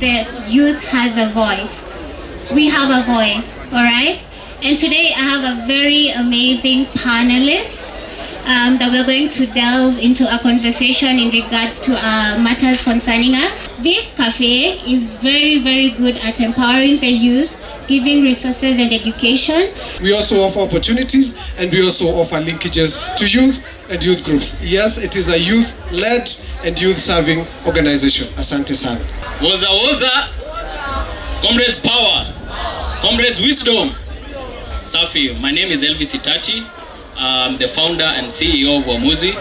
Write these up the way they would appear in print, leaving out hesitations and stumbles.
the youth has a voice. We have a voice, all right? And today I have a very amazing panelist that we're going to delve into a conversation in regards to matters concerning us. This cafe is very, very good at empowering the youth, giving resources and education. We also offer opportunities, and we also offer linkages to youth and youth groups. Yes, it is a youth-led and youth-serving organization. Asante sana. Woza woza, comrades power, comrades wisdom. Safi, my name is Elvis Itati. I'm the founder and CEO of Uamuzi.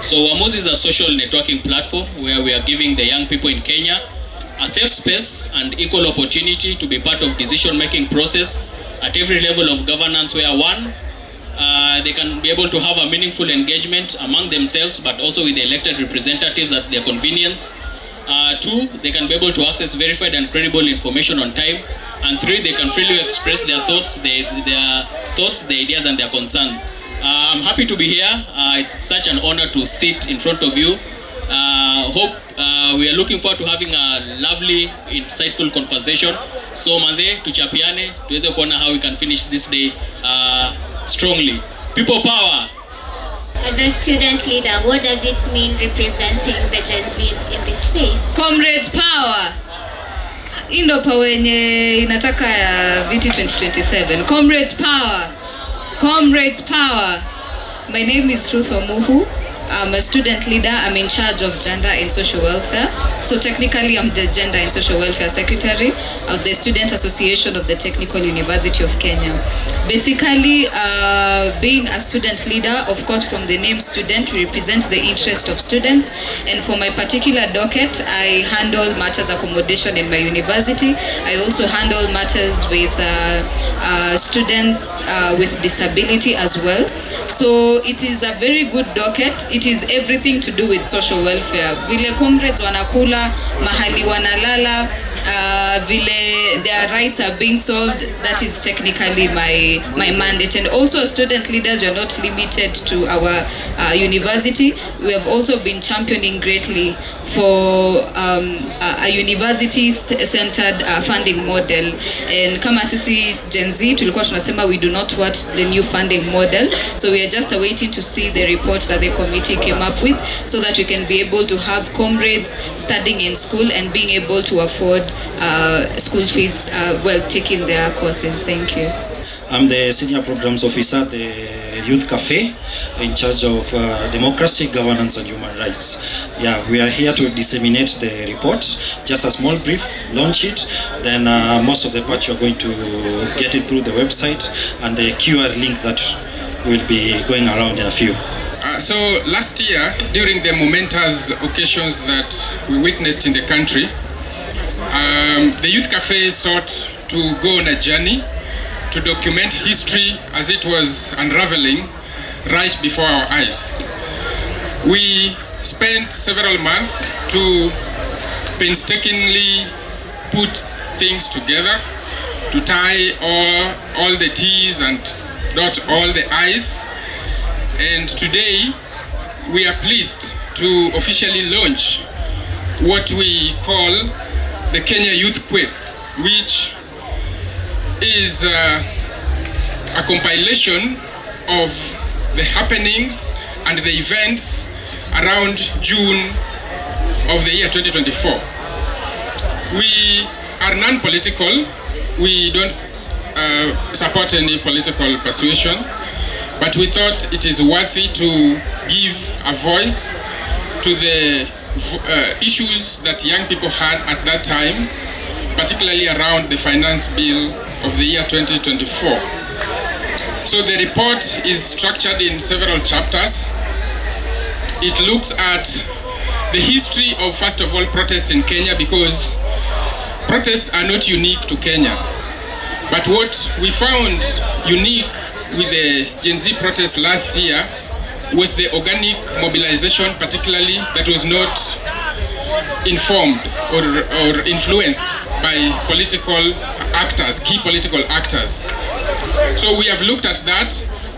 So Uamuzi is a social networking platform where we are giving the young people in Kenya a safe space and equal opportunity to be part of decision-making process at every level of governance, where one, they can be able to have a meaningful engagement among themselves, but also with the elected representatives at their convenience. Two, they can be able to access verified and credible information on time. And three, they can freely express their thoughts, their ideas, and their concern. I'm happy to be here. It's such an honor to sit in front of you. We are looking forward to having a lovely, insightful conversation. So manze, tuchapiane, tuweze kuona how we can finish this day strongly. People power. As a student leader, what does it mean representing the Gen Zs in this space? Comrades power. Indo power yenye inataka ya VT 2027. Comrades power. Comrades power. My name is Ruth Omuhu. I'm a student leader. I'm in charge of gender and social welfare. So technically I'm the gender and social welfare secretary of the Student Association of the Technical University of Kenya. Basically, being a student leader, of course from the name student, we represent the interest of students. And for my particular docket, I handle matters accommodation in my university. I also handle matters with students with disability as well. So it is a very good docket. It is everything to do with social welfare. Vile comrades wanakula, mahali wanalala, vile their rights are being solved, that is technically my mandate. And also as student leaders, we are not limited to our university. We have also been championing greatly for a university-centered funding model. And kama sisi Gen Z, tulikuwa tunasema we do not want the new funding model. So we are just waiting to see the report that the committee came up with, so that we can be able to have comrades studying in school and being able to afford school fees while taking their courses. Thank you. I'm the Senior Programs Officer at the Youth Cafe, in charge of democracy, governance and human rights. Yeah, we are here to disseminate the report, just a small brief, launch it, then most of the part you're going to get it through the website and the QR link that will be going around in a few. So last year, during the momentous occasions that we witnessed in the country, the Youth Cafe sought to go on a journey to document history as it was unraveling right before our eyes. We spent several months to painstakingly put things together, to tie all the T's and dot all the I's. And today we are pleased to officially launch what we call the Kenya Youth Quake, which is a compilation of the happenings and the events around June of the year 2024. We are non-political. We don't support any political persuasion, but we thought it is worthy to give a voice to the issues that young people had at that time, particularly around the finance bill of the year 2024. So the report is structured in several chapters. It looks at the history of, first of all, protests in Kenya, because protests are not unique to Kenya. But what we found unique with the Gen Z protests last year was the organic mobilization, particularly that was not informed or influenced by political actors, key political actors. So we have looked at that.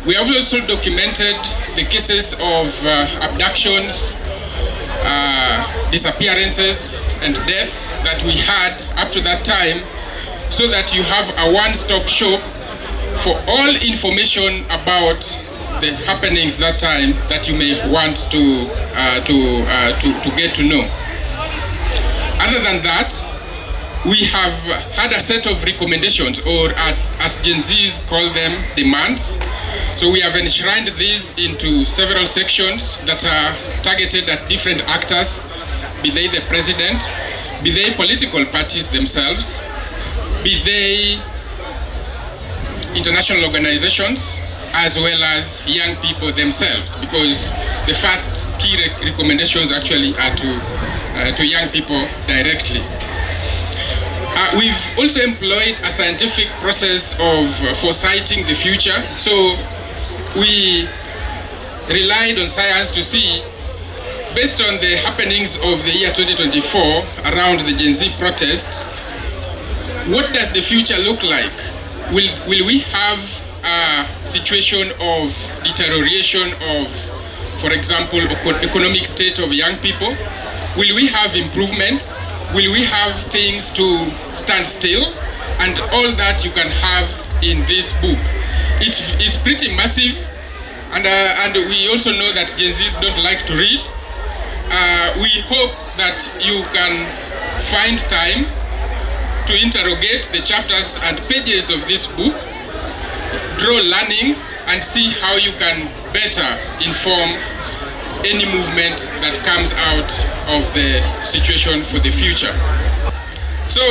We have also documented the cases of abductions, disappearances and deaths that we had up to that time, so that you have a one-stop shop for all information about the happenings that time that you may want to get to know. Other than that, we have had a set of recommendations, or as Gen Zs call them, demands. So we have enshrined these into several sections that are targeted at different actors, be they the president, be they political parties themselves, be they international organizations, as well as young people themselves, because the first key recommendations actually are to young people directly. We've also employed a scientific process of foresighting the future. So we relied on science to see, based on the happenings of the year 2024 around the Gen Z protest, what does the future look like? Will we have a situation of deterioration of, for example, economic state of young people? Will we have improvements? Will we have things to stand still? And all that you can have in this book. It's pretty massive, and we also know that Gen Zs don't like to read. We hope that you can find time to interrogate the chapters and pages of this book, draw learnings, and see how you can better inform any movement that comes out of the situation for the future. So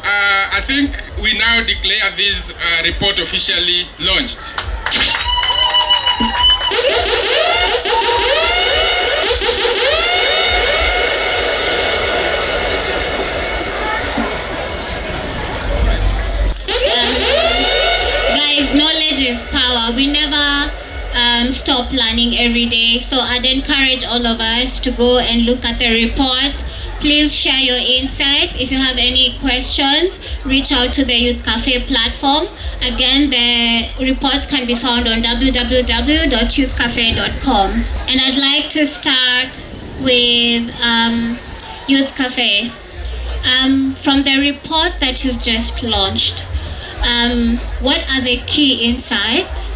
I think we now declare this report officially launched. Guys, knowledge is power. We never stop learning every day, so I'd encourage all of us to go and look at the report. Please share your insights. If you have any questions, reach out to the Youth Cafe platform. Again, the report can be found on www.youthcafe.com. And I'd like to start with Youth Cafe. From the report that you've just launched, what are the key insights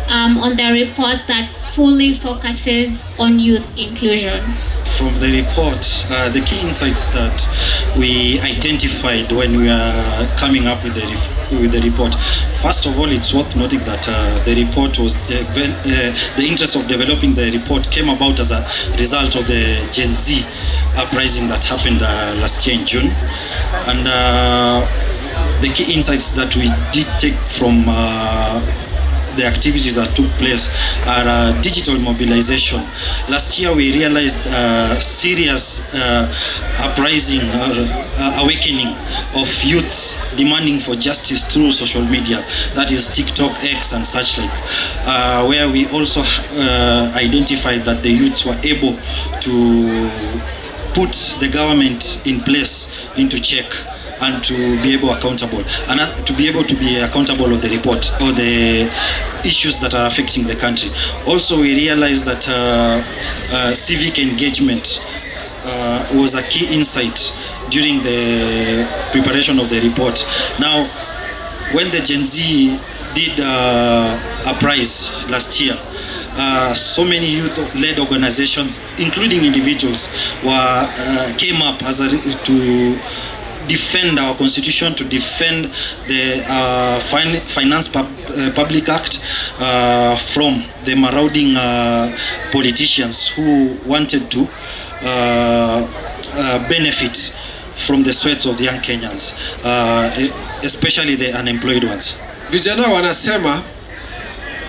on the report that fully focuses on youth inclusion? From the report, the key insights that we identified when we are coming up with the report. First of all, it's worth noting that the report was the interest of developing the report came about as a result of the Gen Z uprising that happened last year in June, and the key insights that we did take from the activities that took place are digital mobilization. Last year we realized serious uprising awakening of youths demanding for justice through social media, that is TikTok, X and such like, where we also identified that the youths were able to put the government in place into check and to be able accountable, and to be able to be accountable of the report or the issues that are affecting the country. Also, we realized that civic engagement was a key insight during the preparation of the report. Now, when the Gen Z did a prize last year, so many youth-led organizations, including individuals, came up to defend our constitution, to defend the Finance Public Act from the marauding politicians who wanted to benefit from the sweats of the young Kenyans, especially the unemployed ones. Vijana wanasema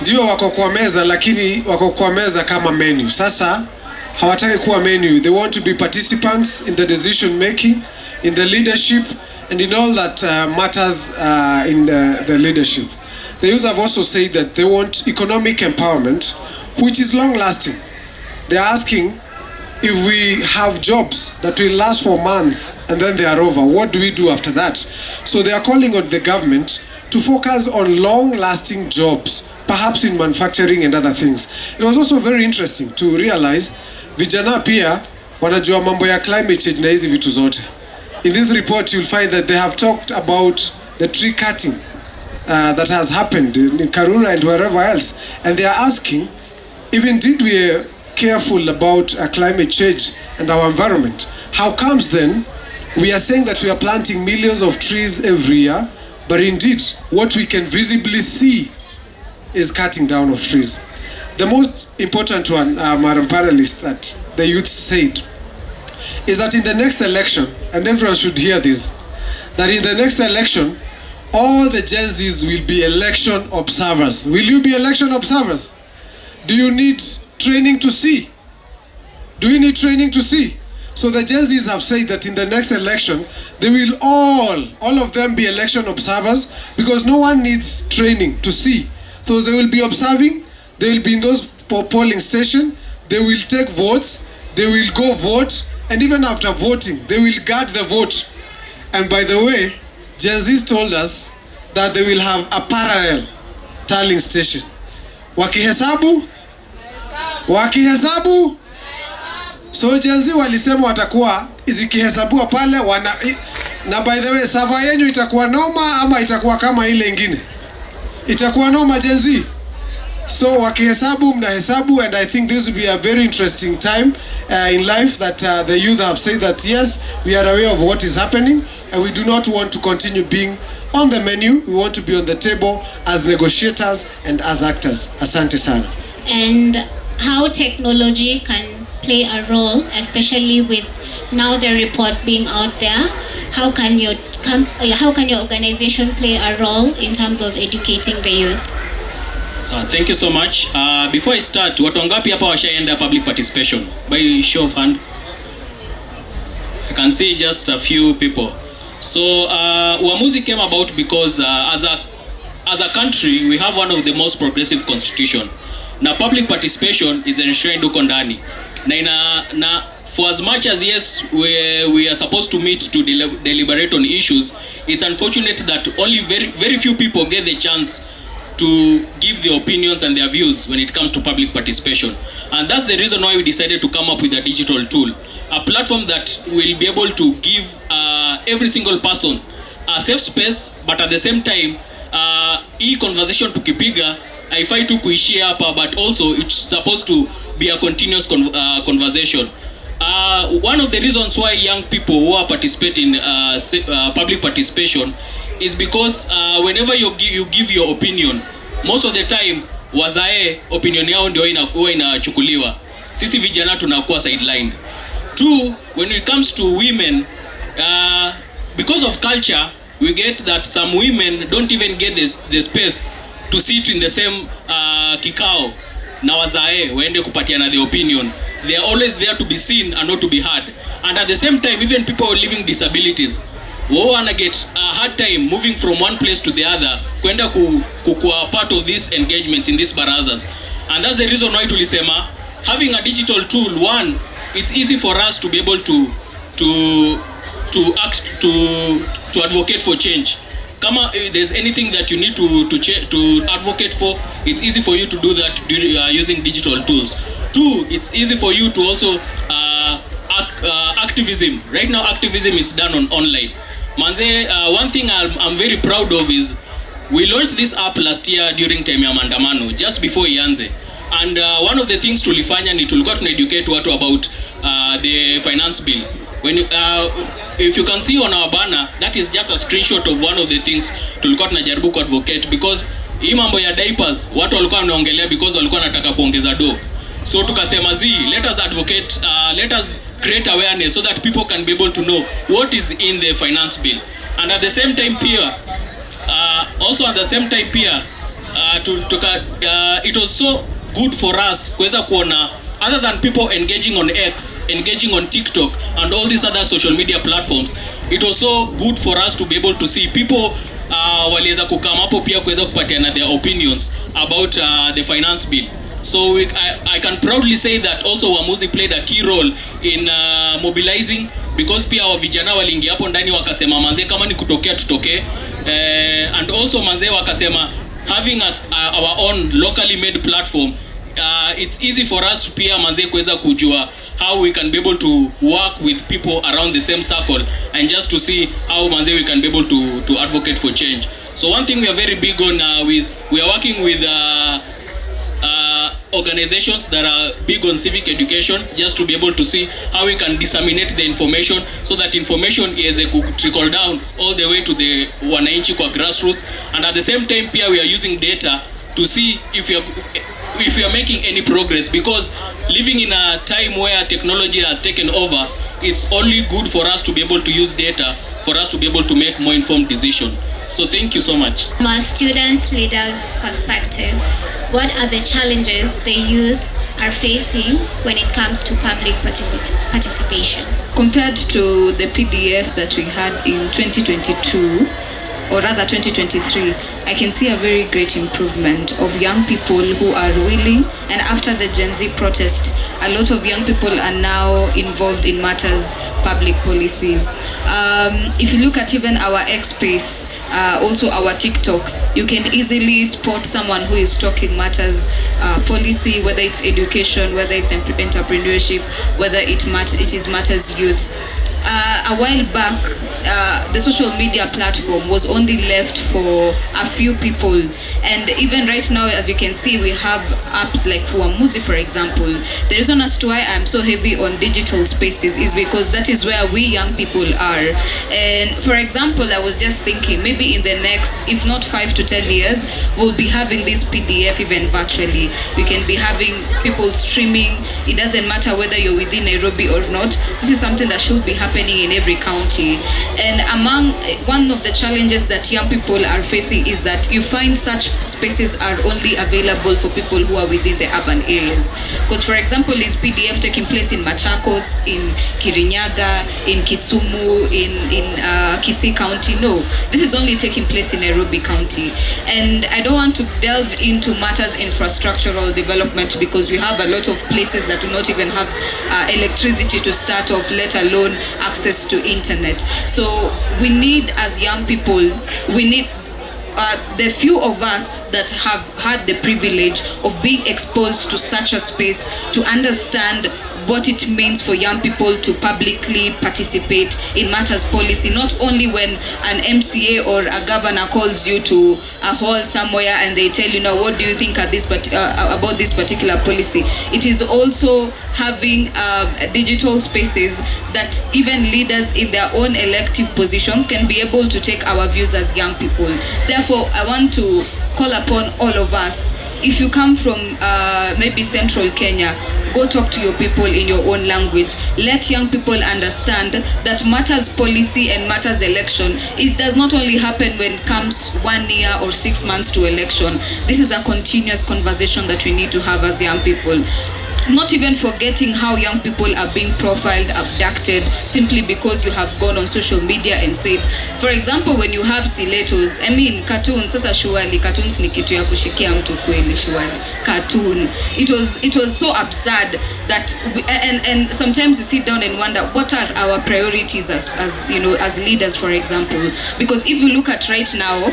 ndio wako kwa meza, lakini wako kwa meza kama menu. Sasa hawataki kuwa menu. They want to be participants in the decision making, in the leadership, and in all that matters in the leadership. The youth have also said that they want economic empowerment, which is long-lasting. They're asking, if we have jobs that will last for months and then they are over, what do we do after that? So they are calling on the government to focus on long-lasting jobs, perhaps in manufacturing and other things. It was also very interesting to realize vijana pia wanajua mambo ya climate change na hizi vitu zote. In this report you'll find that they have talked about the tree cutting that has happened in Karura and wherever else, and they are asking if indeed we are careful about climate change and our environment, how comes then we are saying that we are planting millions of trees every year, but indeed what we can visibly see is cutting down of trees. The most important one, Madam Panelist, that the youth said is that in the next election, and everyone should hear this, that in the next election all the Gen Zs will be election observers. Will you be election observers? Do you need training to see? Do you need training to see? So the Gen Zs have said that in the next election, they will all of them be election observers, because no one needs training to see. So they will be observing, they will be in those polling stations, they will take votes, they will go vote, and even after voting, they will guard the vote. And by the way, Gen Zs told us that they will have a parallel tallying station. Wakihesabu? So Gen Z walisema watakuwa zikihesabiwa pale na by the way, sava yenu itakuwa noma ama itakuwa kama ile ingine? Itakuwa noma Gen Z. So wakihesabu mnahesabu, and I think this will be a very interesting time in life that the youth have said that yes, we are aware of what is happening and we do not want to continue being on the menu. We want to be on the table as negotiators and as actors. Asante sana. And how technology can play a role, especially with now the report being out there. How can your organization play a role in terms of educating the youth? So thank you so much. Before I start, watu wangapi hapa washaenda public participation? By show of hand. I can see just a few people. So Uamuzi came about because as a country we have one of the most progressive constitution. Na public participation is enshrined huko ndani. Na for as much as yes we are supposed to meet to deliberate on issues, it's unfortunate that only very few people get the chance to give their opinions and their views when it comes to public participation. And that's the reason why we decided to come up with a digital tool, a platform that will be able to give every single person a safe space, but at the same time hii conversation tukipiga haifai tu kuishia hapa, but also it's supposed to be a continuous conversation. One of the reasons why young people who are participating in public participation is because whenever you give your opinion, most of the time wazae opinion yao ndio inachukuliwa. Sisi vijana tunakuwa sidelined. Two, when it comes to women, because of culture, we get that some women don't even get the space to sit in the same kikao na wazae waende kupatiana the opinion. They are always there to be seen and not to be heard. And at the same time, even people living disabilities, who wanna get a hard time moving from one place to the other, kwenda kuwa part of this engagement in these barazas. And that's the reason why tulisema having a digital tool, one, it's easy for us to be able to advocate for change. Kama there's anything that you need to advocate for, it's easy for you to do that using digital tools. Two, it's easy for you to also activism. Right now activism is done online. Manze, one thing I'm very proud of is we launched this app last year during time ya maandamano, just before ianze. And one of the things tulifanya ni tulikuwa educate watu about the finance bill. When if you can see on our banner, that is just a screenshot of one of the things tulikuwa tunajaribu ku advocate, because hii mambo ya diapers watu walikuwa wanaongelea because walikuwa wanataka kuongeza do. So tukasema let us advocate, let us create awareness so that people can be able to know what is in the finance bill. And at the same time pia it was so good for us kuweza kuona, other than people engaging on X, engaging on TikTok and all these other social media platforms, it was so good for us to be able to see people waliweza kukama hapo pia kuweza kupatiana their opinions about the finance bill. So I can proudly say that also Uamuzi played a key role in mobilizing, because pia wa vijana waliingia hapo ndani wakasema manze kama ni kutokea tutokee, and also manze wakasema having our own locally made platform, it's easy for us pia manze kuweza kujua how we can be able to work with people around the same circle, and just to see how we can be able to advocate for change. So one thing we are very big on is we are working with organizations that are big on civic education, just to be able to see how we can disseminate the information, so that information is a trickle down all the way to the wananchi kwa grassroots. And at the same time pia we are using data to see if you are making any progress, because living in a time where technology has taken over, it's only good for us to be able to use data for us to be able to make more informed decisions. So thank you so much. From a students' leaders' perspective, what are the challenges the youth are facing when it comes to public participation? Compared to the PDF that we had in 2022, or rather 2023, I can see a very great improvement of young people who are willing, and after the Gen Z protest, a lot of young people are now involved in matters public policy. If you look at even our X space, also our TikToks, you can easily spot someone who is talking matters policy, whether it's education, whether it's entrepreneurship, whether it is matters youth. A while back, the social media platform was only left for a few people, and even right now, as you can see, we have apps like Uamuzi, for example. The reason as to why I'm so heavy on digital spaces is because that is where we young people are. And for example, I was just thinking, maybe in the next, if not 5 to 10 years, we'll be having this PDF even virtually. We can be having people streaming. It doesn't matter whether you're within Nairobi or not. This is something that should be happening in every county. And one of the challenges that young people are facing is that you find such spaces are only available for people who are within the urban areas. Because for example, is PDF taking place in Machakos, in Kirinyaga, in Kisumu, in Kisii County? No, this is only taking place in Nairobi County. And I don't want to delve into matters infrastructural development, because we have a lot of places that do not even have electricity to start off, let alone access to internet. So we need, as young people, we need the few of us that have had the privilege of being exposed to such a space to understand what it means for young people to publicly participate in matters policy, not only when an MCA or a governor calls you to a hall somewhere and they tell you, now what do you think about this particular policy. It is also having digital spaces that even leaders in their own elective positions can be able to take our views as young people. Therefore, I want to call upon all of us. If you come from maybe central Kenya, go talk to your people in your own language. Let young people understand that matters policy and matters election, it does not only happen when it comes 1 year or 6 months to election. This is a continuous conversation that we need to have as young people. Not even forgetting how young people are being profiled, abducted, simply because you have gone on social media and said, for example, when you have stilettos, I mean cartoons, sasa shuali, cartoons ni kitu ya kushikia mtu kweli shuali, cartoon. It was so absurd that and sometimes you sit down and wonder, what are our priorities as you know, as leaders, for example? Because if you look at right now,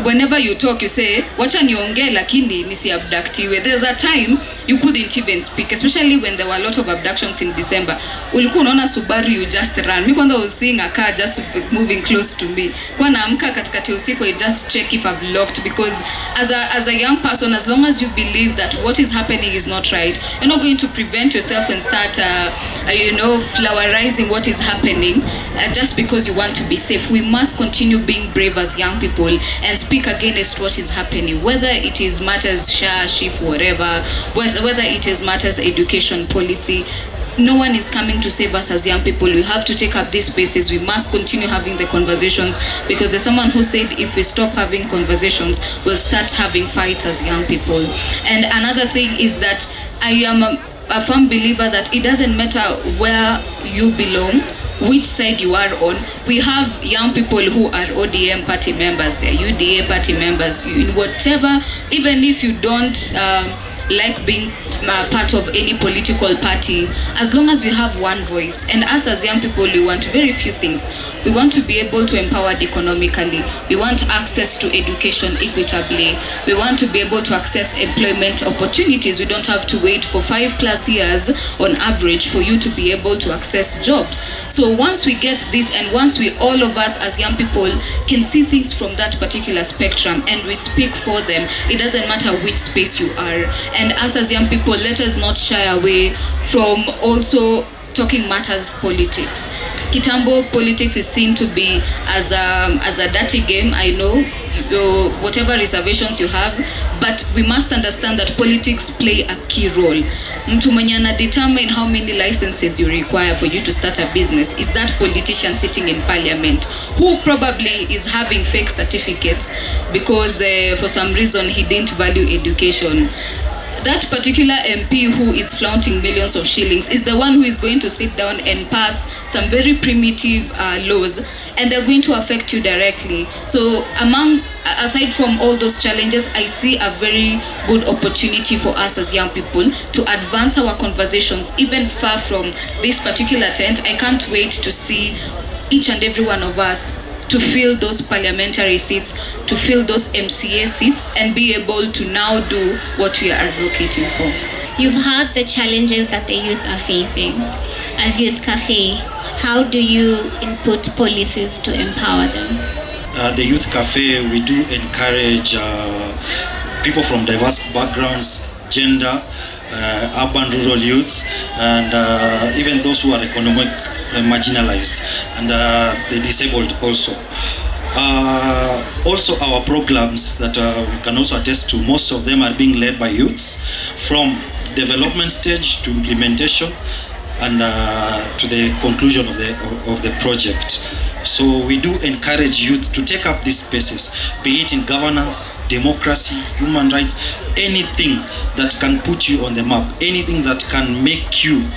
whenever you talk, you say, wacha niongee lakini nisiabductiwe. There's a time you couldn't even speak, especially when there were a lot of abductions in December. Ulikuwa unaona Subaru, you just run. Me kwanza was seeing a car just moving close to me. Kwa naamka katikati usiku, I just check if I've locked, because as a young person, as long as you believe that what is happening is not right, you're not going to prevent yourself and start flowerizing what is happening just because you want to be safe. We must continue being brave as young people and speak against what is happening, whether it is matters SHA, SHIF, whatever, whether it is matters education policy. No one is coming to save us as young people. We have to take up these spaces. We must continue having the conversations, because there's someone who said if we stop having conversations, we'll start having fights as young people. And another thing is that I am a firm believer that it doesn't matter where you belong, which side you are on. We have young people who are ODM party members, they're UDA party members, whatever, even if you don't like being part of any political party, as long as we have one voice. And us as young people, we want very few things. We want to be able to empower economically. We want access to education equitably. We want to be able to access employment opportunities. We don't have to wait for 5+ years on average for you to be able to access jobs. So once we get this, and once we, all of us as young people, can see things from that particular spectrum and we speak for them, it doesn't matter which space you are. And us as young people, let us not shy away from also talking matters politics. Kitambo, politics is seen to be as a dirty game. I know whatever reservations you have, but we must understand that politics play a key role. Mtu mwenye ana determine how many licenses you require for you to start a business is that politician sitting in parliament, who probably is having fake certificates because for some reason he didn't value education. That particular MP who is flaunting millions of shillings is the one who is going to sit down and pass some very primitive laws, and they're going to affect you directly. So aside from all those challenges, I see a very good opportunity for us as young people to advance our conversations even far from this particular tent. I can't wait to see each and every one of us to fill those parliamentary seats, to fill those MCA seats, and be able to now do what we are advocating for. You've heard the challenges that the youth are facing. As Youth Cafe, how do you input policies to empower them? The Youth Cafe, we do encourage people from diverse backgrounds, gender, urban, rural youth, and even those who are economic marginalized, and the disabled also. Also our programs that we can also attest to, most of them are being led by youths from development stage to implementation and to the conclusion of the project. So we do encourage youth to take up these spaces, be it in governance, democracy, human rights, anything that can put you on the map, anything that can make you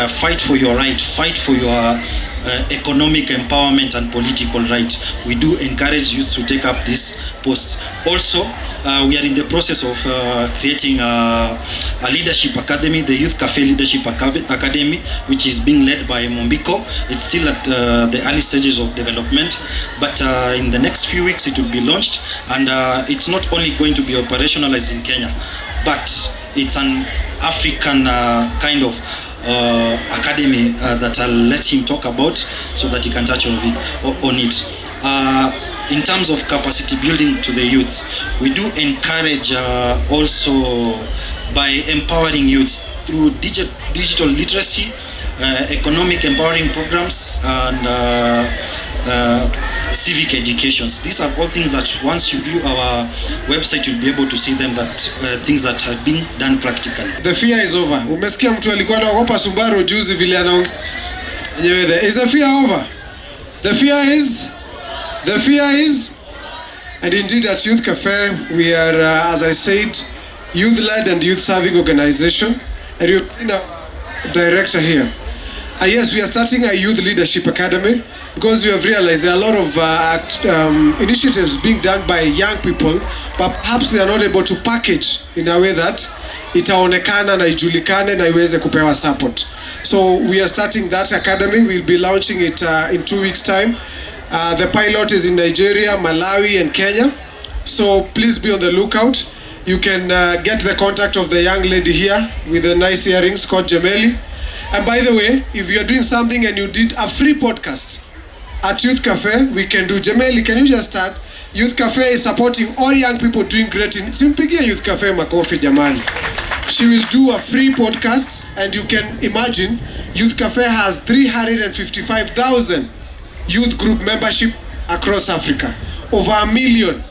fight for your right, fight for your economic empowerment and political right. We do encourage youth to take up these posts. Also, we are in the process of creating a leadership academy, the Youth Cafe Leadership Academy, which is being led by Mombiko. It's still at the early stages of development, but in the next few weeks it will be launched, and it's not only going to be operationalized in Kenya, but it's an African kind of academy that I'll let him talk about so that he can touch on it. In terms of capacity building to the youth, we do encourage also by empowering youth through digital literacy, economic empowering programs, and civic educations. These are all things that once you view our website, you'll be able to see them, that things that are being done practically. The fear is over. Umesikia mtu alikuwa anaogopa Subaru juzi vile anaongea. Is the fear over? The fear is, and indeed at Youth Cafe we are, as I said, youth-led and youth-serving organization, and you've seen a director here. Yes, we are starting a youth leadership academy because we have realized there are a lot of initiatives being done by young people, but perhaps they are not able to package in a way that itaonekana na ijulikane na iweze kupewa support. So we are starting that academy. We'll be launching it in 2 weeks' time. The pilot is in Nigeria, Malawi, and Kenya. So please be on the lookout. You can get the contact of the young lady here with the nice earrings called Jameli. And by the way, if you are doing something and you did a free podcast at Youth Cafe, we can do. Jameli, can you just start? Youth Cafe is supporting all young people doing great in Simpigia Youth Cafe makofi jamani. She will do a free podcast, and you can imagine Youth Cafe has 355,000 youth group membership across Africa, over 1 million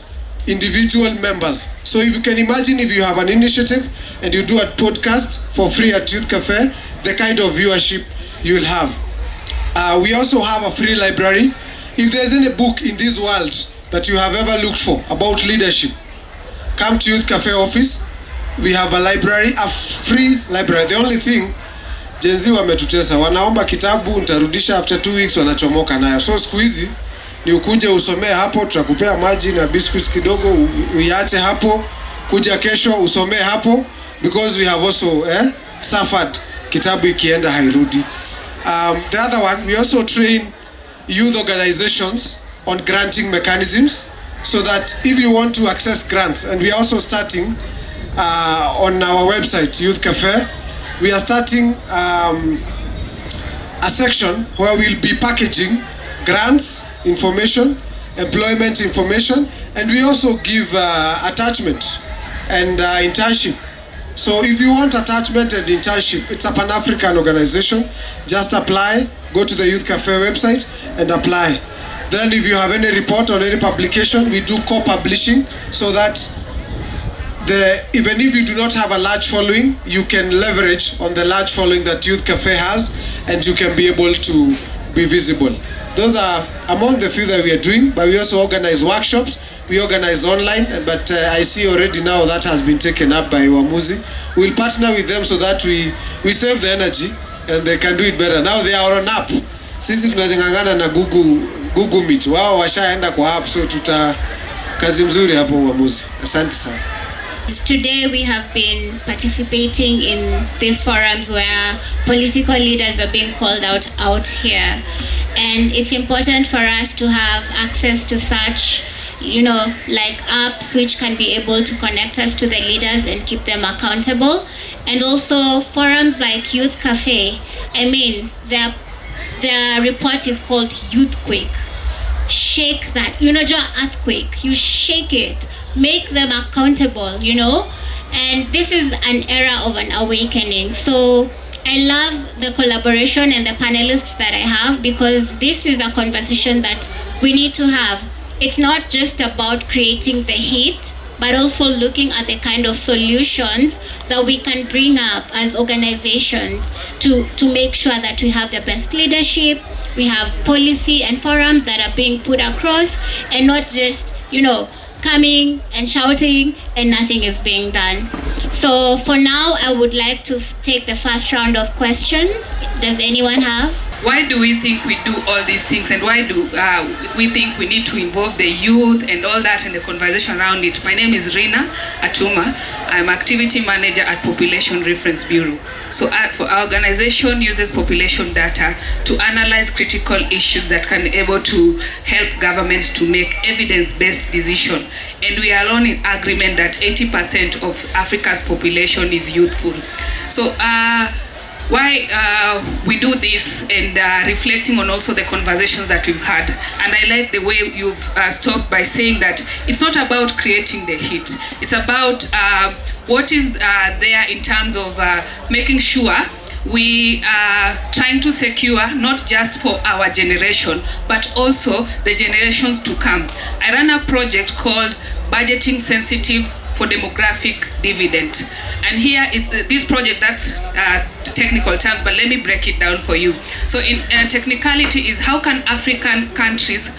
individual members. So if you can imagine, if you have an initiative and you do a podcast for free at Youth Cafe, the kind of viewership you will have. We also have a free library. If there's any book in this world that you have ever looked for about leadership, come to Youth Cafe office. We have a library, a free library. The only thing, Gen Z wametutesa, wanaomba kitabu, nitarudisha after 2 weeks, wanachomoka nayo. So siku hizi ni ukuje usomee hapo, tutakupea maji na biscuits kidogo, uiache hapo, kuja kesho usomee hapo, because we have also suffered kitabu ikienda hairudi. The other one, we also train youth organizations on granting mechanisms, so that if you want to access grants, and we are also starting on our website, Youth Cafe, we are starting a section where we'll be packaging grants, information, employment information, and we also give attachment and internship. So if you want attachment and internship, it's a Pan-African organization. Just apply, go to the Youth Cafe website and apply. Then if you have any report on any publication, we do co-publishing, so that even if you do not have a large following, you can leverage on the large following that Youth Cafe has, and you can be able to be visible. Those are among the few that we are doing, but we also organize workshops. We organize online, but I see already now that has been taken up by Uamuzi. We'll partner with them so that we save the energy and they can do it better. Now they are on app. Sisi tunazingangana na Google Meet. Wao washaenda kwa app, so kazi mzuri hapo Uamuzi. Asante sana. Today we have been participating in these forums where political leaders are being called out here, and it's important for us to have access to such, like apps which can be able to connect us to the leaders and keep them accountable. And also forums like Youth Cafe. I mean, their report is called Youth Quake. Shake that, earthquake, you shake it, make them accountable, and this is an era of an awakening. So I love the collaboration and the panelists that I have, because this is a conversation that we need to have. It's not just about creating the heat, but also looking at the kind of solutions that we can bring up as organizations to make sure that we have the best leadership, we have policy and forums that are being put across, and not just, coming and shouting and nothing is being done. So for now, I would like to take the first round of questions. Does anyone have? Why do we think we do all these things, and why do we think we need to involve the youth and all that and the conversation around it? My name is Rina Atuma. I'm activity manager at Population Reference Bureau. So our organization uses population data to analyze critical issues that can be able to help governments to make evidence-based decision. And we are all in agreement that 80% of Africa's population is youthful. So why we do this, and reflecting on also the conversations that we've had. And I like the way you've stopped by saying that it's not about creating the heat. It's about what is there in terms of making sure we are trying to secure not just for our generation, but also the generations to come. I run a project called Budgeting Sensitive for Demographic Dividend. And here it's this project, that's technical terms, but let me break it down for you. So in technicality is how can African countries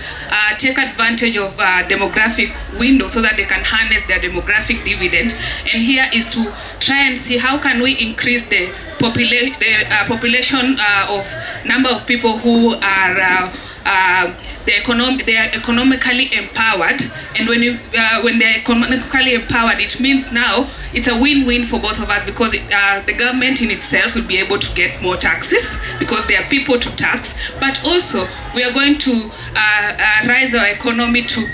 take advantage of demographic window so that they can harness their demographic dividend. And here is to try and see how can we increase the population of number of people who are they are economically empowered. And when they're economically empowered, it means now it's a win-win for both of us, because the government in itself will be able to get more taxes because there are people to tax, but also we are going to rise our economy to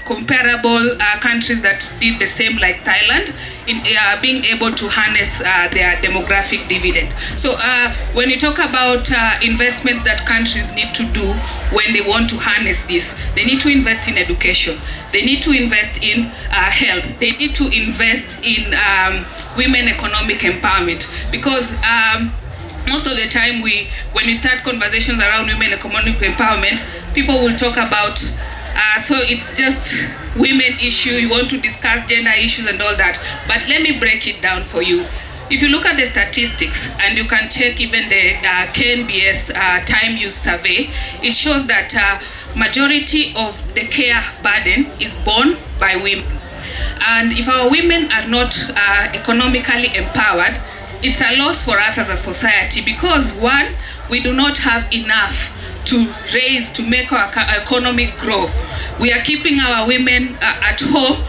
comparable countries that did the same, like Thailand, in being able to harness their demographic dividend. So when you talk about investments that countries need to do when they want to harness this, they need to invest in education, they need to invest in health, they need to invest in women economic empowerment, because most of the time when we start conversations around women economic empowerment, people will talk about so it's just women issue, you want to discuss gender issues and all that. But let me break it down for you. If you look at the statistics, and you can check even the KNBS time use survey, it shows that majority of the care burden is borne by women. And if our women are not economically empowered, it's a loss for us as a society, because one, we do not have enough to raise, to make our economy grow. We are keeping our women at home,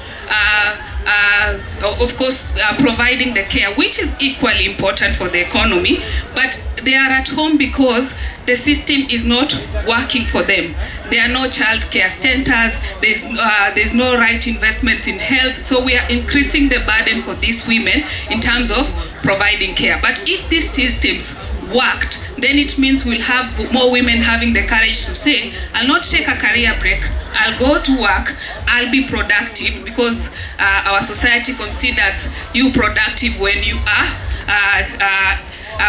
of course providing the care, which is equally important for the economy, but they are at home because the system is not working for them. There are no child care centers, there's no right investments in health, so we are increasing the burden for these women in terms of providing care. But if these systems worked, then it means we'll have more women having the courage to say, I'll not take a career break, I'll go to work, I'll be productive, because our society considers you productive when you are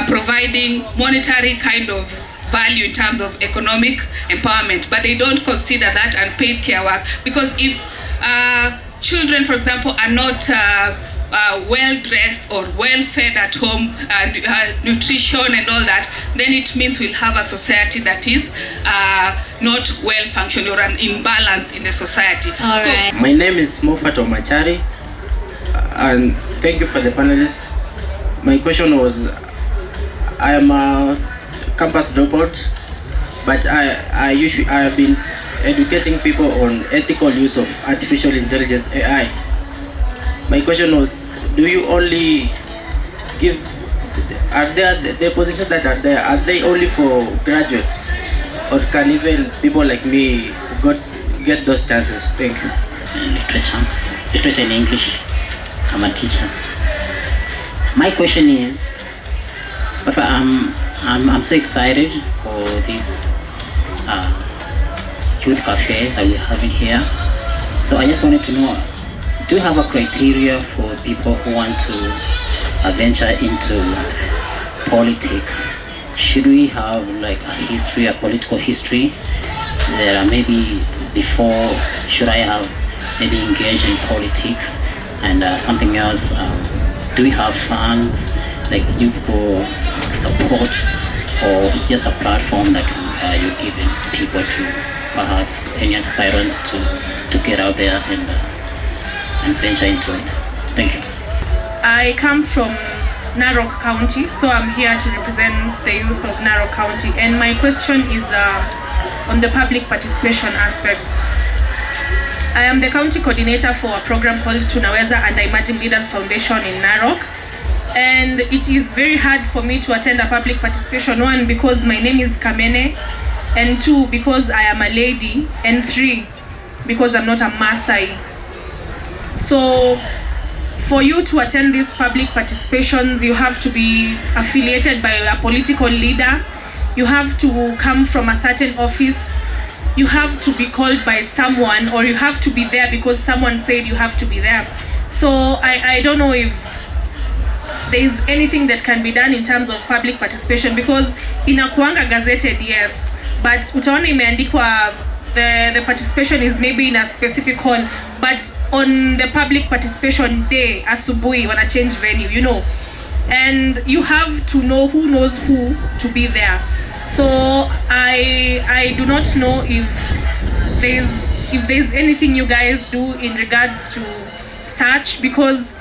providing monetary kind of value in terms of economic empowerment, but they don't consider that unpaid care work. Because if children, for example, are not well dressed or well fed at home, nutrition and all that, then it means we'll have a society that is not well functioning or an imbalance in the society. All right. My name is Mofat Omachari, and thank you for the panelists. My question was, I am a campus dropout, but I have been educating people on ethical use of artificial intelligence, AI. My question was, do you only give, are there the positions that are there, are they only for graduates, or can even people like me get those chances? Thank you. Literature in English. I'm a teacher. My question is, I'm so excited for this youth cafe that we're having here. So I just wanted to know, do you have a criteria for people who want to venture into politics? Should we have like a history, a political history? There are maybe before, should I have maybe engaged in politics? And something else, do we have funds, like do people support, or it's just a platform that you're giving people to perhaps any aspirants to get out there and venture into it? Thank you. I come from Narok County, so I'm here to represent the youth of Narok County, and my question is on the public participation aspect. I am the county coordinator for a program called Tunaweza and Emerging Leaders Foundation in Narok, and it is very hard for me to attend a public participation, one, because my name is Kamene, and two, because I am a lady, and three, because I'm not a Maasai. So for you to attend these public participations, you have to be affiliated by a political leader, you have to come from a certain office, you have to be called by someone, or you have to be there because someone said you have to be there. So I don't know if there is anything that can be done in terms of public participation, because inakuanga gazetted, yes, but utaona imeandikwa the participation is maybe in a specific hall, but on the public participation day, asubuhi, wanna change venue, you know, and you have to know who knows who to be there. So I do not know if there's anything you guys do in regards to such, because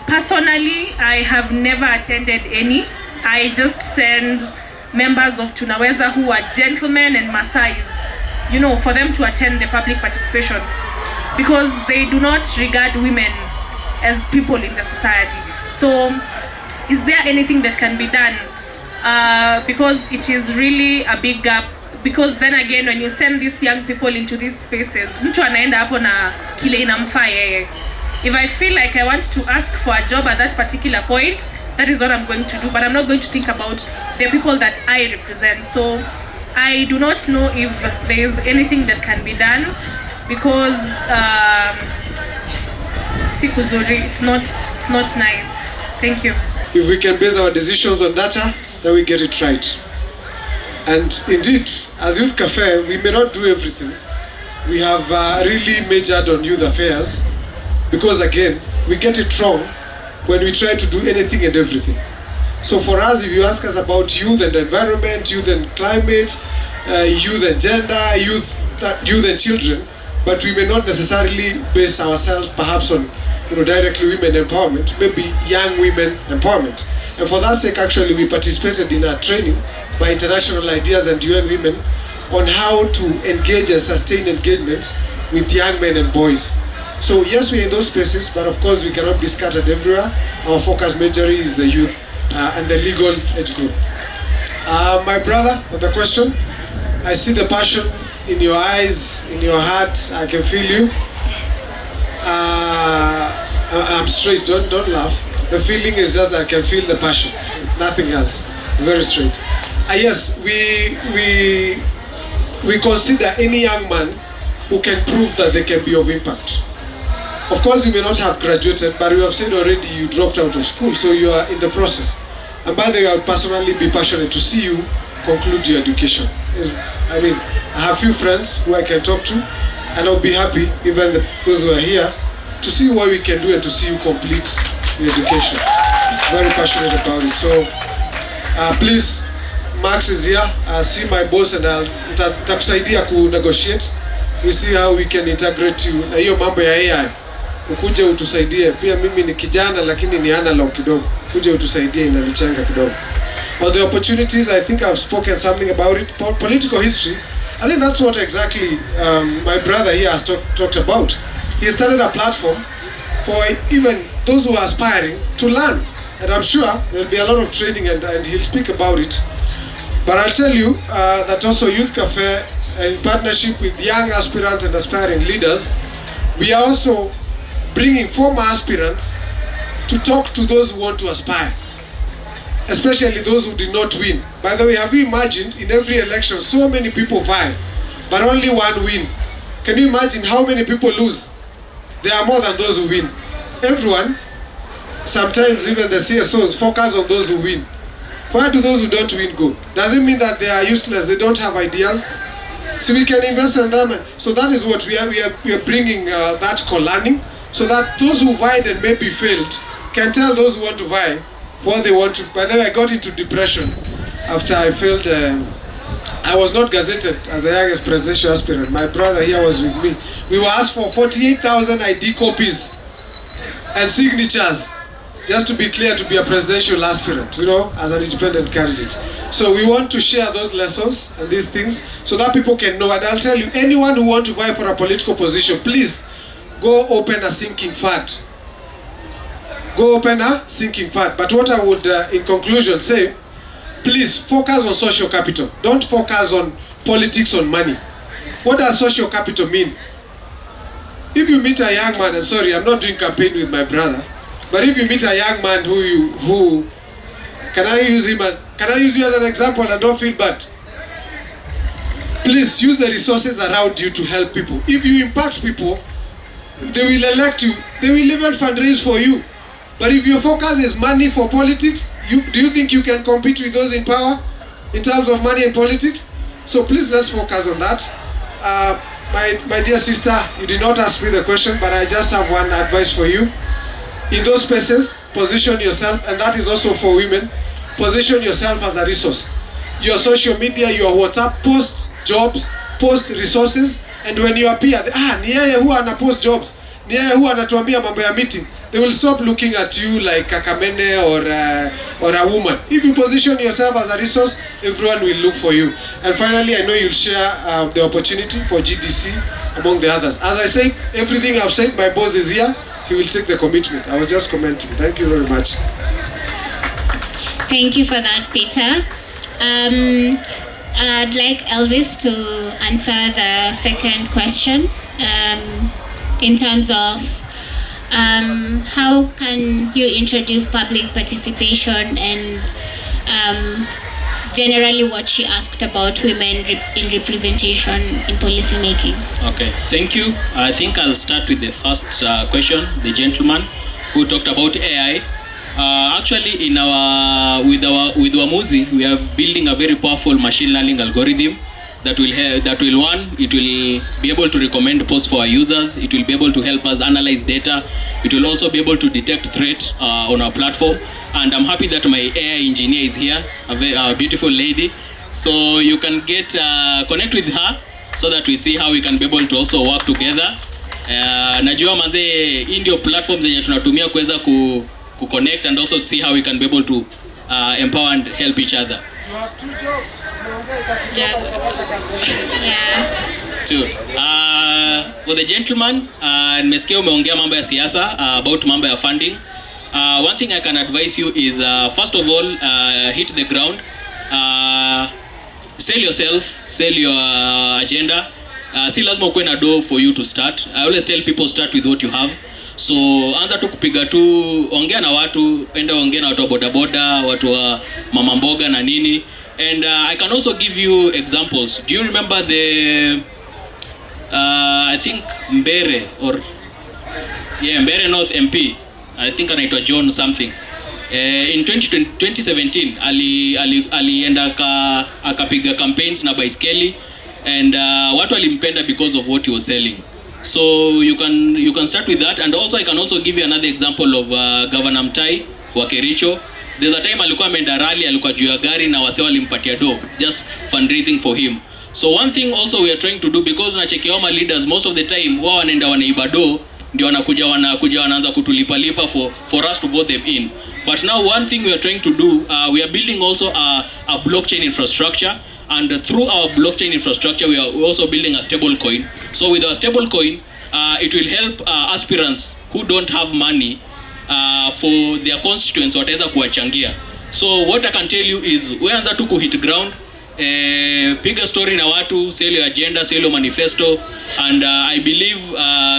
personally I have never attended any. I just send members of Tunaweza who are gentlemen and Maasais, you know, for them to attend the public participation, because they do not regard women as people in the society. So is there anything that can be done? Because it is really a big gap, because then again when you send these young people into these spaces, mtu anaenda hapo na kile inamfaa yeye. If I feel like I want to ask for a job at that particular point, that is what I'm going to do, but I'm not going to think about the people that I represent. So I do not know if there is anything that can be done, because it's not nice. Thank you. If we can base our decisions on data, then we get it right. And indeed, as Youth Cafe, we may not do everything. We have really majored on youth affairs, because again, we get it wrong when we try to do anything and everything. So for us, if you ask us about youth and environment, youth and climate, youth and gender, youth and children, but we may not necessarily base ourselves perhaps on, you know, directly women empowerment, maybe young women empowerment. And for that sake, actually, we participated in a training by International Ideas and UN Women on how to engage and sustain engagements with young men and boys. So yes, we're in those spaces, but of course we cannot be scattered everywhere. Our focus majorly is the youth and the legal age group. My brother, the question, I see the passion in your eyes, in your heart. I can feel you. I'm straight. Don't laugh. The feeling is just that I can feel the passion, nothing else. Very straight. Yes, we consider any young man who can prove that they can be of impact. Of course, you may not have graduated, but we have said already you dropped out of school, so you are in the process. And by the way, I would personally be passionate to see you conclude your education. I mean, I have few friends who I can talk to, and I'll be happy, even those who are here, to see what we can do and to see you complete your education. Very passionate about it. So, please, Max is here. See my boss and I'll takusaidia ku negotiate. We see how we can integrate you. Na hiyo mambo ya AI, ukuje utusaidie. Pia mimi ni kijana lakini ni analog kidogo. Ukuje utusaidie inanichanga kidogo. On the opportunities, I think I've spoken something about it. Political history, I think that's what exactly my brother here has talked about. He started a platform for even those who are aspiring to learn. And I'm sure there'll be a lot of training and he'll speak about it. But I'll tell you that also Youth Cafe, in partnership with young aspirants and aspiring leaders, we are also bringing former aspirants to talk to those who want to aspire, especially those who did not win. By the way, have you imagined in every election so many people vie, but only one win? Can you imagine how many people lose? There are more than those who win. Everyone, sometimes even the CSOs, focus on those who win. Where do those who don't win go? Does it mean that they are useless, they don't have ideas? So we can invest in them. So that is what we are bringing that co-learning, so that those who vied and maybe failed can tell those who want to vie what they want to. By the way, I got into depression after I failed. I was not gazetted as the youngest presidential aspirant. My brother here was with me. We were asked for 48,000 ID copies and signatures just to be clear to be a presidential aspirant, you know, as an independent candidate. So we want to share those lessons and these things so that people can know. And I'll tell you, anyone who wants to vie for a political position, please go open a sinking fund. Go open a sinking fund. But what I would, in conclusion, say, please focus on social capital. Don't focus on politics, on money. What does social capital mean? If you meet a young man, and sorry, I'm not doing campaign with my brother, but if you meet a young man who can I use you as an example and don't feel bad? Please use the resources around you to help people. If you impact people, they will elect you. They will even fundraise for you. But if your focus is money for politics, do you think you can compete with those in power in terms of money and politics? So please, let's focus on that. My dear sister, you did not ask me the question, but I just have one advice for you. In those spaces, position yourself, and that is also for women, position yourself as a resource. Your social media, your WhatsApp, post jobs, post resources, and when you appear, ni yeye huwa ana post jobs, ni yeye huwa anatuambia mambo ya meeting, they will stop looking at you like a kamene or a woman. If you position yourself as a resource, everyone will look for you. And finally, I know you'll share the opportunity for GDC among the others. As I said, everything I've said, my boss is here. He will take the commitment. I was just commenting. Thank you very much. Thank you for that, Peter. I'd like Elvis to answer the second question in terms of how can you introduce public participation and generally what she asked about women in representation in policy making. Okay, thank you. I think I'll start with the first question, the gentleman who talked about AI. Actually, with Uamuzi, we are building a very powerful machine learning algorithm that will one, it will be able to recommend posts for our users. It will be able to help us analyze data. It will also be able to detect threat on our platform. And I'm happy that my AI engineer is here, a beautiful lady. So you can get connect with her so that we see how we can be able to also work together. Najua manze, hii ndio platforms zenye tunatumia kuweza connect and also see how we can be able to empower and help each other. You have 2 jobs. Yeah. Two. For the gentleman, nimesikia umeongea mambo ya siasa about mambo ya funding. One thing I can advise you is first of all, hit the ground. Sell yourself, sell your agenda. Si lazima ukuwe na do for you to start. I always tell people start with what you have. So anza tu kupiga tu, ongea na watu, enda ongea na watu wa bodaboda, watu wa mama mboga na nini. And I can also give you examples. Do you remember the I think Mbere North MP, I think anaitwa John something. In 2017 alienda akapiga campaigns na baiskeli, and watu walimpenda because of what he was selling. So you can start with that. And also I can also give you another example of Governor Mtai wa Kericho. There's a time alikuwa ameenda rally, alikuwa juu ya gari na wase walimpatia do, just fundraising for him. So one thing also we are trying to do, because na cheki our leaders most of the time wao wanaenda wanaiba do, ndio wanakuja wanaanza kutulipalipa for us to vote them in. But now one thing we are trying to do, we are building also a blockchain infrastructure, and through our blockchain infrastructure we are also building a stable coin. So with our stable coin, it will help aspirants who don't have money for their constituents wataweza kuwachangia. So what I can tell you is we anza tu ku hit ground, piga story na watu, sell your agenda, sell your manifesto, and I believe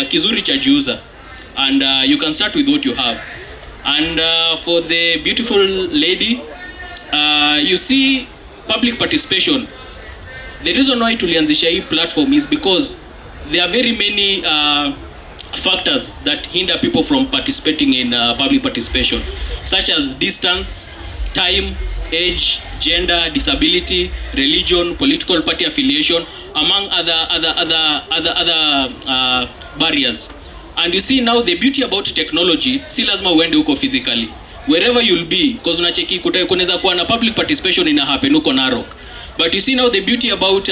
kizuri cha jiuza, and you can start with what you have. And for the beautiful lady, you see public participation. The reason why tulianzisha hii platform is because there are very many factors that hinder people from participating in public participation, such as distance, time, age, gender, disability, religion, political party affiliation, among other barriers. And you see now the beauty about technology, si lazima uende huko physically. Wherever you'll be, because unacheki kunaweza kuwa na public participation ina happen huko Narok. But you see now the beauty about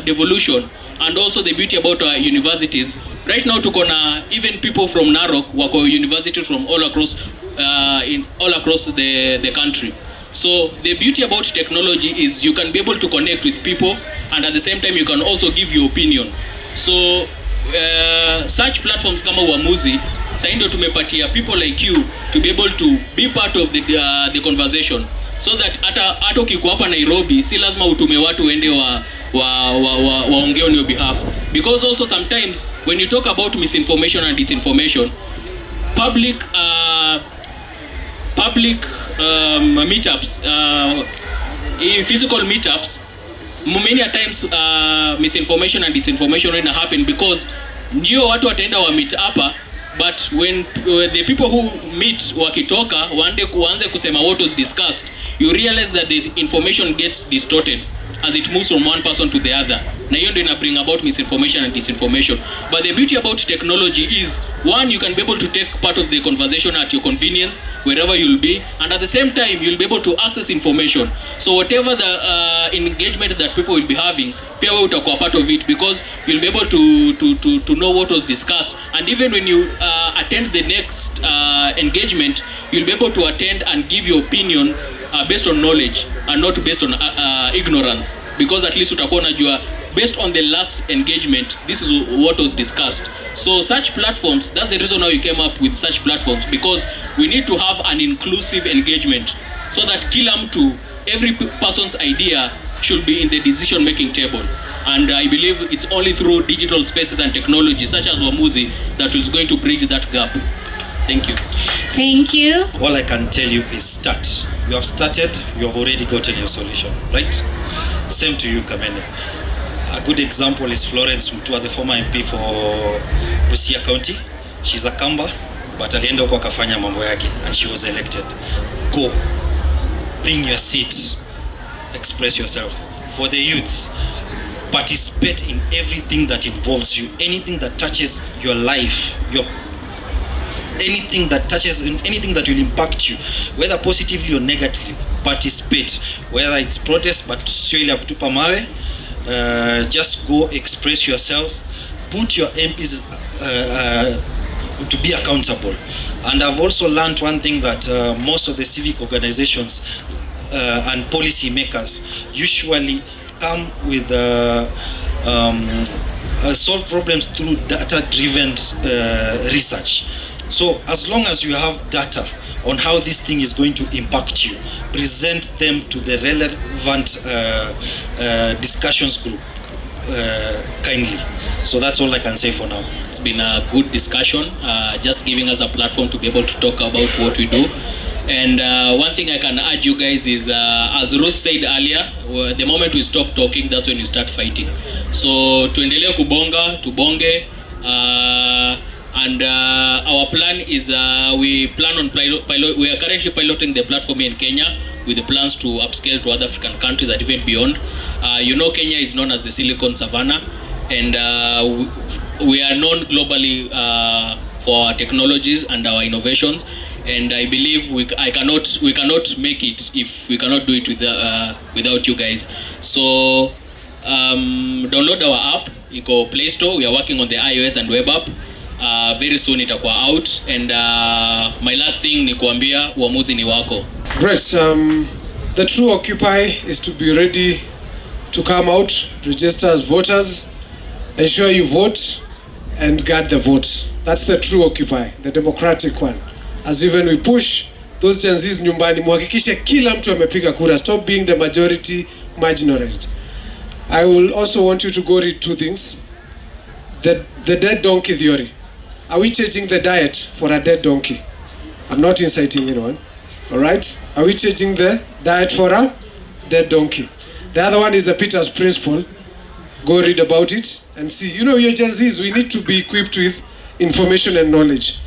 devolution, and also the beauty about universities. Right now tuko na even people from Narok wako universities from all across the country. So the beauty about technology is you can be able to connect with people, and at the same time you can also give your opinion. So such platforms kama Uamuzi sasa ndio tumepatia people like you to be able to be part of the conversation, so that hata ukikuwa hapa Nairobi si lazima utume watu waende waongee on your behalf, because also sometimes when you talk about misinformation and disinformation, public meetups, physical meetups, many a times misinformation and disinformation ina happen because ndio watu wataenda wa meet hapa, but when the people who meet wakitoka waanze kusema what was discussed, you realize that the information gets distorted as it moves from one person to the other, na hiyo ndio ina bring about misinformation and disinformation. But the beauty about technology is, one, you can be able to take part of the conversation at your convenience wherever you'll be, and at the same time you'll be able to access information. So whatever the engagement that people will be having, pia wewe utakuwa part of it, because you'll be able to know what was discussed, and even when you attend the next engagement, you'll be able to attend and give your opinion based on knowledge and not based on ignorance, because at least utakuwa unajua based on the last engagement this is what was discussed. So such platforms, that's the reason why we came up with such platforms, because we need to have an inclusive engagement, so that kila mtu, every person's idea should be in the decision making table. And I believe it's only through digital spaces and technology such as Uamuzi that is going to bridge that gap. Thank you. Thank you. All I can tell you is start. You have started, you have already gotten your solution, right? Same to you, Kamene. A good example is Florence Mutua, the former MP for Busia County. She's a Kamba, but alienda huko akafanya mambo yake and she was elected. Go, bring your seat, express yourself. For the youths, participate in everything that involves you, anything that touches your life, anything that will impact you, whether positively or negatively. Participate, whether it's protest, but sio ile kutupa mawe. Just go express yourself, put your MPs to be accountable. And I've also learned one thing, that most of the civic organizations and policy makers usually come with solve problems through data driven research. So as long as you have data on how this thing is going to impact you. Present them to the relevant discussions group kindly. So that's all I can say for now. It's been a good discussion, just giving us a platform to be able to talk about what we do. And one thing I can urge you guys is, as Ruth said earlier, the moment we stop talking, that's when you start fighting. So tuendelee kubonga, tubonge, and our plan is we plan on we are currently piloting the platform in Kenya with the plans to upscale to other African countries and even beyond. You know, Kenya is known as the Silicon Savannah, and we are known globally for our technologies and our innovations. And I believe we cannot make it if we cannot do it without you guys. So download our app, iko Play Store. We are working on the iOS and web app. Very soon itakuwa out. And my last thing ni kuambia uamuzi ni wako. Great. The true Occupy is to be ready to come out, register as voters, ensure you vote, and guard the vote. That's the true Occupy, the democratic one. As even we push those Gen Zs nyumbani, muhakikishe kila mtu amepiga kura. Stop being the majority marginalized. I will also want you to go read two things. The dead donkey theory. Are we changing the diet for a dead donkey? I'm not inciting anyone. All right? Are we changing the diet for a dead donkey? The other one is the Peter's Principle. Go read about it and see. You know, your Gen Zs, we need to be equipped with information and knowledge.